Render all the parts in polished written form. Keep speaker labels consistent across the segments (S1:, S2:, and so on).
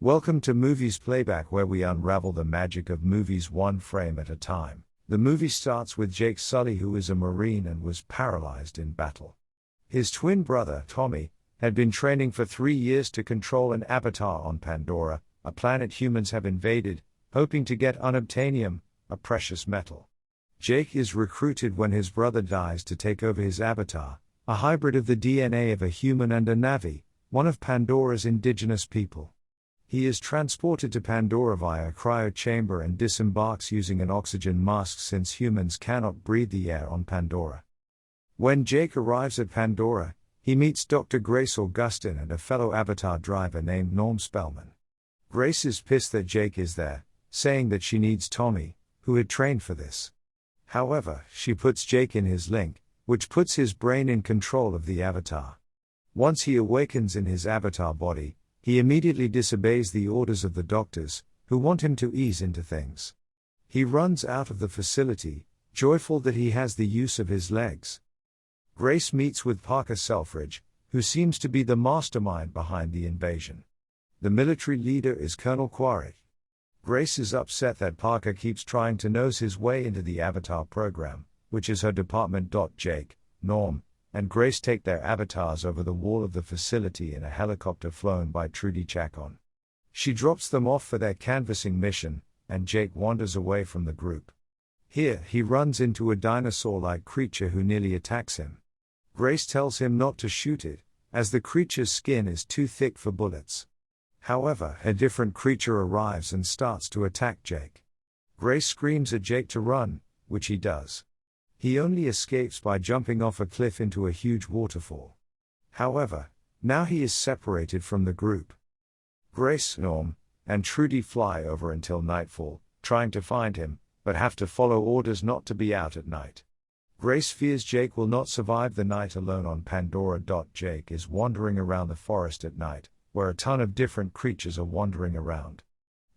S1: Welcome to Movies Playback, where we unravel the magic of movies one frame at a time. The movie starts with Jake Sully, who is a Marine and was paralyzed in battle. His twin brother, Tommy, had been training for 3 years to control an avatar on Pandora, a planet humans have invaded, hoping to get unobtainium, a precious metal. Jake is recruited when his brother dies to take over his avatar, a hybrid of the DNA of a human and a Navi, one of Pandora's indigenous people. He is transported to Pandora via a cryo chamber and disembarks using an oxygen mask since humans cannot breathe the air on Pandora. When Jake arrives at Pandora, he meets Dr. Grace Augustine and a fellow avatar driver named Norm Spellman. Grace is pissed that Jake is there, saying that she needs Tommy, who had trained for this. However, she puts Jake in his link, which puts his brain in control of the avatar. Once he awakens in his avatar body, he immediately disobeys the orders of the doctors, who want him to ease into things. He runs out of the facility, joyful that he has the use of his legs. Grace meets with Parker Selfridge, who seems to be the mastermind behind the invasion. The military leader is Colonel Quaritch. Grace is upset that Parker keeps trying to nose his way into the Avatar program, which is her department. Jake, Norm, and Grace take their avatars over the wall of the facility in a helicopter flown by Trudy Chacon. She drops them off for their canvassing mission, and Jake wanders away from the group. Here, he runs into a dinosaur-like creature who nearly attacks him. Grace tells him not to shoot it, as the creature's skin is too thick for bullets. However, a different creature arrives and starts to attack Jake. Grace screams at Jake to run, which he does. He only escapes by jumping off a cliff into a huge waterfall. However, now he is separated from the group. Grace, Norm, and Trudy fly over until nightfall, trying to find him, but have to follow orders not to be out at night. Grace fears Jake will not survive the night alone on Pandora. Jake is wandering around the forest at night, where a ton of different creatures are wandering around.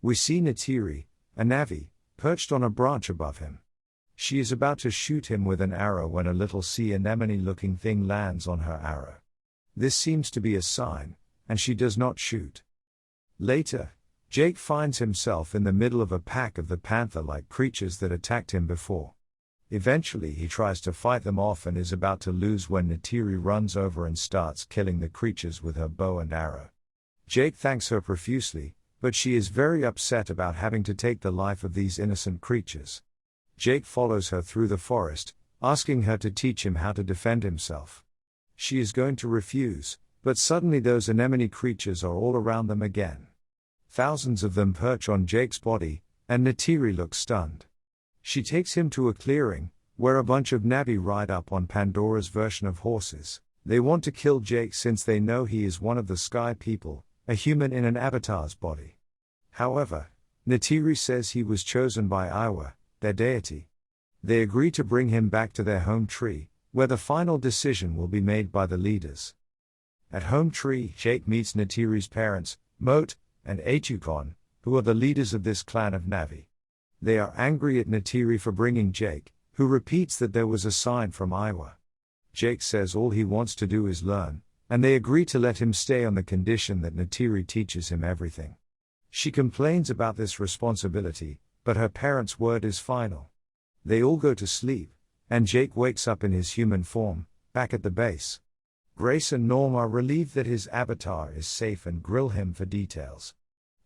S1: We see Neytiri, a Navi, perched on a branch above him. She is about to shoot him with an arrow when a little sea anemone-looking thing lands on her arrow. This seems to be a sign, and she does not shoot. Later, Jake finds himself in the middle of a pack of the panther-like creatures that attacked him before. Eventually he tries to fight them off and is about to lose when Neytiri runs over and starts killing the creatures with her bow and arrow. Jake thanks her profusely, but she is very upset about having to take the life of these innocent creatures. Jake follows her through the forest, asking her to teach him how to defend himself. She is going to refuse, but suddenly those anemone creatures are all around them again. Thousands of them perch on Jake's body, and Neytiri looks stunned. She takes him to a clearing, where a bunch of Navi ride up on Pandora's version of horses. They want to kill Jake since they know he is one of the Sky People, a human in an avatar's body. However, Neytiri says he was chosen by Iwa, their deity. They agree to bring him back to their home tree, where the final decision will be made by the leaders. At home tree, Jake meets Neytiri's parents, Moat and Atukon, who are the leaders of this clan of Navi. They are angry at Neytiri for bringing Jake, who repeats that there was a sign from Iwa. Jake says all he wants to do is learn, and they agree to let him stay on the condition that Neytiri teaches him everything. She complains about this responsibility, but her parents' word is final. They all go to sleep, and Jake wakes up in his human form, back at the base. Grace and Norm are relieved that his avatar is safe and grill him for details.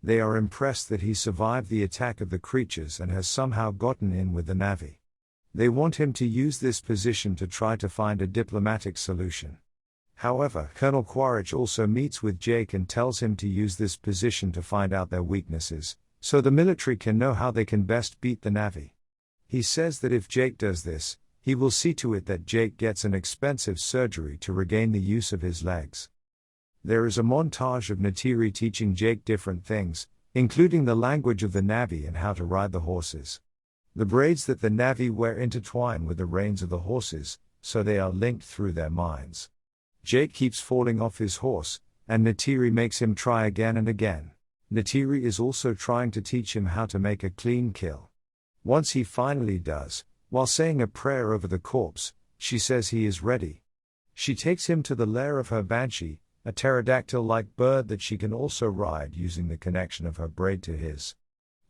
S1: They are impressed that he survived the attack of the creatures and has somehow gotten in with the Navi. They want him to use this position to try to find a diplomatic solution. However, Colonel Quaritch also meets with Jake and tells him to use this position to find out their weaknesses, so the military can know how they can best beat the Navi. He says that if Jake does this, he will see to it that Jake gets an expensive surgery to regain the use of his legs. There is a montage of Neytiri teaching Jake different things, including the language of the Navi and how to ride the horses. The braids that the Navi wear intertwine with the reins of the horses, so they are linked through their minds. Jake keeps falling off his horse, and Neytiri makes him try again and again. Neytiri is also trying to teach him how to make a clean kill. Once he finally does, while saying a prayer over the corpse, she says he is ready. She takes him to the lair of her banshee, a pterodactyl-like bird that she can also ride using the connection of her braid to his.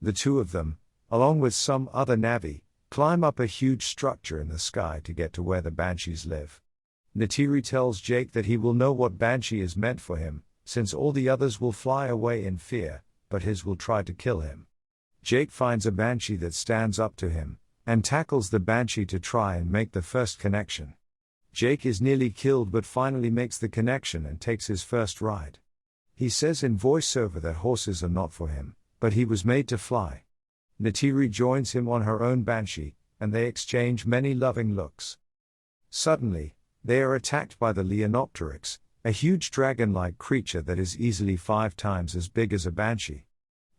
S1: The two of them, along with some other Navi, climb up a huge structure in the sky to get to where the Banshees live. Neytiri tells Jake that he will know what Banshee is meant for him, since all the others will fly away in fear, but his will try to kill him. Jake finds a Banshee that stands up to him, and tackles the Banshee to try and make the first connection. Jake is nearly killed but finally makes the connection and takes his first ride. He says in voiceover that horses are not for him, but he was made to fly. Neytiri joins him on her own Banshee, and they exchange many loving looks. Suddenly, they are attacked by the Leonopteryx, a huge dragon-like creature that is easily 5 times as big as a Banshee.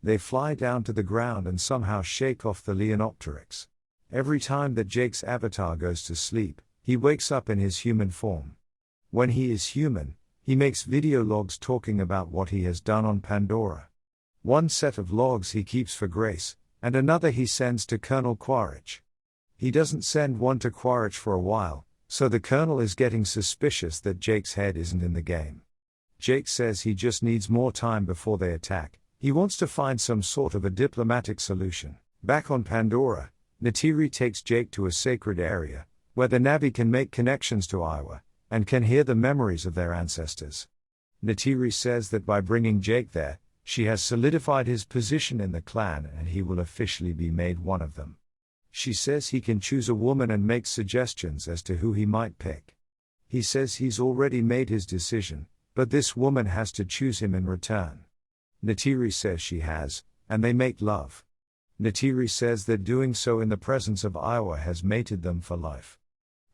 S1: They fly down to the ground and somehow shake off the Leonopteryx. Every time that Jake's avatar goes to sleep, he wakes up in his human form. When he is human, he makes video logs talking about what he has done on Pandora. One set of logs he keeps for Grace, and another he sends to Colonel Quaritch. He doesn't send one to Quaritch for a while, so the Colonel is getting suspicious that Jake's head isn't in the game. Jake says he just needs more time before they attack. He wants to find some sort of a diplomatic solution. Back on Pandora, Neytiri takes Jake to a sacred area, where the Navi can make connections to Iowa, and can hear the memories of their ancestors. Neytiri says that by bringing Jake there, she has solidified his position in the clan and he will officially be made one of them. She says he can choose a woman and makes suggestions as to who he might pick. He says he's already made his decision, but this woman has to choose him in return. Neytiri says she has, and they make love. Neytiri says that doing so in the presence of Iowa has mated them for life.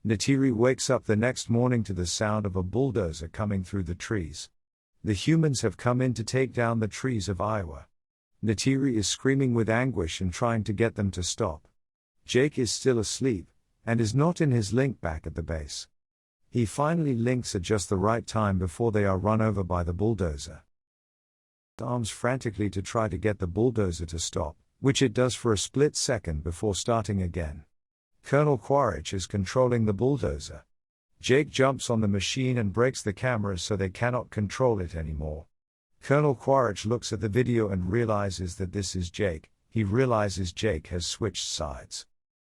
S1: Neytiri wakes up the next morning to the sound of a bulldozer coming through the trees. The humans have come in to take down the trees of Iowa. Neytiri is screaming with anguish and trying to get them to stop. Jake is still asleep, and is not in his link back at the base. He finally links at just the right time before they are run over by the bulldozer. Arms frantically to try to get the bulldozer to stop, which it does for a split second before starting again. Colonel Quaritch is controlling the bulldozer. Jake jumps on the machine and breaks the cameras so they cannot control it anymore. Colonel Quaritch looks at the video and realizes that this is Jake. He realizes Jake has switched sides.